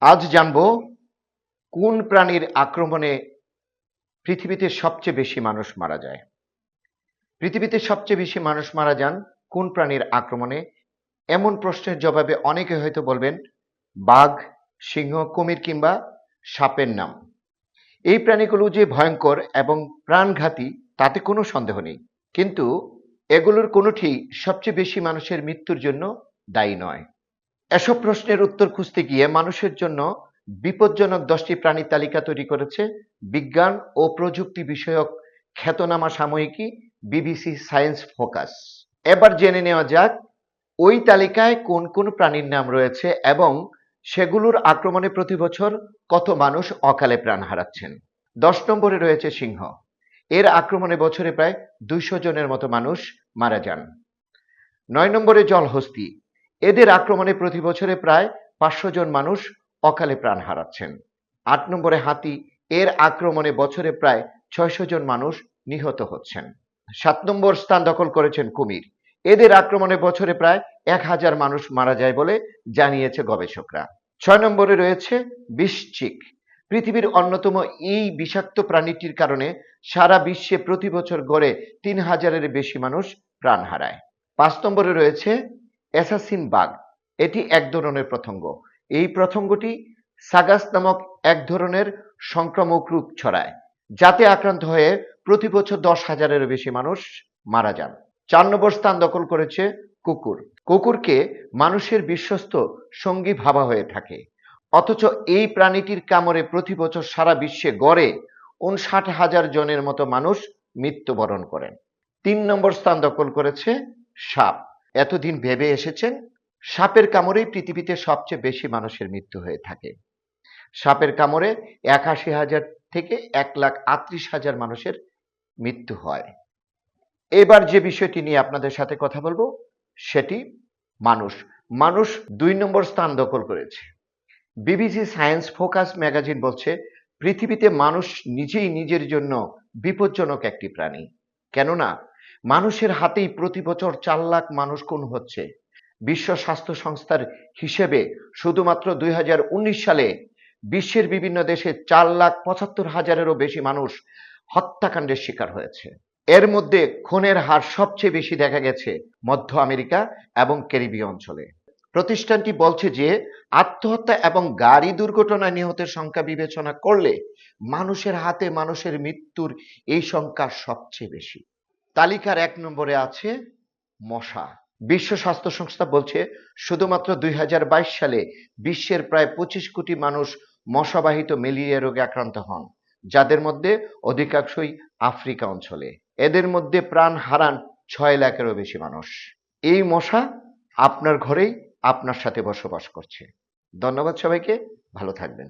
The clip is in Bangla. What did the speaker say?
আজ জানবো কোন প্রাণীর আক্রমণে পৃথিবীতে সবচেয়ে বেশি মানুষ মারা যায়। পৃথিবীতে সবচেয়ে বেশি মানুষ মারা যান কোন প্রাণীর আক্রমণে? এমন প্রশ্নের জবাবে অনেকে হয়তো বলবেন বাঘ, সিংহ, কুমির কিংবা সাপের নাম। এই প্রাণীগুলো যে ভয়ঙ্কর এবং প্রাণঘাতী তাতে কোনো সন্দেহ নেই, কিন্তু এগুলোর কোনোটি সবচেয়ে বেশি মানুষের মৃত্যুর জন্য দায়ী নয়। এসব প্রশ্নের উত্তর খুঁজতে গিয়ে মানুষের জন্য বিপজ্জনক 10টি প্রাণীর তালিকা তৈরি করেছে বিজ্ঞান ও প্রযুক্তি বিষয়ক খ্যাতনামা সাময়িকী বিবিসি সায়েন্স ফোকাস। এবার জেনে নেওয়া যাক ওই তালিকায় কোন কোন প্রাণীর নাম রয়েছে এবং সেগুলোর আক্রমণে প্রতি বছর কত মানুষ অকালে প্রাণ হারাচ্ছেন। 10 নম্বরে রয়েছে সিংহ। এর আক্রমণে বছরে প্রায় 200 জনের মতো মানুষ মারা যান। 9 নম্বরে জলহস্তী। এদের আক্রমণে প্রতি বছরে প্রায় 500 জন মানুষ অকালে প্রাণ হারাচ্ছেন। 8 নম্বরে হাতি। এর আক্রমণে বছরে প্রায় 600 জন মানুষ নিহত হচ্ছেন। 7 নম্বর স্থান দখল করেছেন কুমির। এদের আক্রমণে বছরে প্রায় 1000 মানুষ মারা যায় বলে জানিয়েছে গবেষকরা। 6 নম্বরে রয়েছে বৃশ্চিক। পৃথিবীর অন্যতম এই বিষাক্ত প্রাণীটির কারণে সারা বিশ্বে প্রতি বছর গড়ে 3000-এর বেশি মানুষ প্রাণ হারায়। 5 নম্বরে রয়েছে অ্যাসাসিন বাগ। এটি এক ধরনের পতঙ্গ। এই পতঙ্গটি সাগাস নামক এক ধরনের সংক্রামক রোগ ছড়ায়, যাতে আক্রান্ত হয়ে প্রতি বছর 10,000-এরও বেশি মানুষ মারা যান। 4 নম্বর স্থান দখল করেছে কুকুর। কুকুরকে মানুষের বিশ্বস্ত সঙ্গী ভাবা হয়ে থাকে, অথচ এই প্রাণীটির কামড়ে প্রতি বছর সারা বিশ্বে গড়ে 59,000 জনের মতো মানুষ মৃত্যুবরণ করেন। 3 নম্বর স্থান দখল করেছে সাপ। এতদিন ভেবে এসেছেন সাপের কামড়েই পৃথিবীতে সবচেয়ে বেশি মানুষের মৃত্যু হয়ে থাকে। সাপের কামড়ে 81,000 থেকে 1,38,000 মানুষের মৃত্যু হয়। এবার যে বিষয়টি নিয়ে আপনাদের সাথে কথা বলবো সেটি মানুষ। মানুষ 2 নম্বর স্থান দখল করেছে। বিবিসি সায়েন্স ফোকাস ম্যাগাজিন বলছে পৃথিবীতে মানুষ নিজেই নিজের জন্য বিপজ্জনক একটি প্রাণী। কেননা মানুষের হাতেই প্রতি বছর 4 লাখ মানুষ খুন হচ্ছে। বিশ্ব স্বাস্থ্য সংস্থার হিসেবে শুধুমাত্র 2019 সালে বিশ্বের বিভিন্ন দেশে 4,75,000-এরও বেশি মানুষ হত্যাকাণ্ডের শিকার হয়েছে। এর মধ্যে খুনের হার সবচেয়ে বেশি দেখা গেছে মধ্য আমেরিকা এবং ক্যারিবীয় অঞ্চলে। প্রতিষ্ঠানটি বলছে যে আত্মহত্যা এবং গাড়ি দুর্ঘটনায় নিহতের সংখ্যা বিবেচনা করলে মানুষের হাতে মানুষের মৃত্যুর এই সংখ্যা সবচেয়ে বেশি। তালিকার 1 নম্বরে আছে মশা। বিশ্ব স্বাস্থ্য সংস্থা বলছে শুধুমাত্র 2022 সালে বিশ্বের প্রায় 25 কোটি মানুষ মশাবাহিত ম্যালেরিয়া রোগে আক্রান্ত হন, যাদের মধ্যে অধিকাংশই আফ্রিকা অঞ্চলে। এদের মধ্যে প্রাণ হারান 6 লাখেরও বেশি মানুষ। এই মশা আপনার ঘরেই আপনার সাথে বসবাস করছে। ধন্যবাদ সবাইকে, ভালো থাকবেন।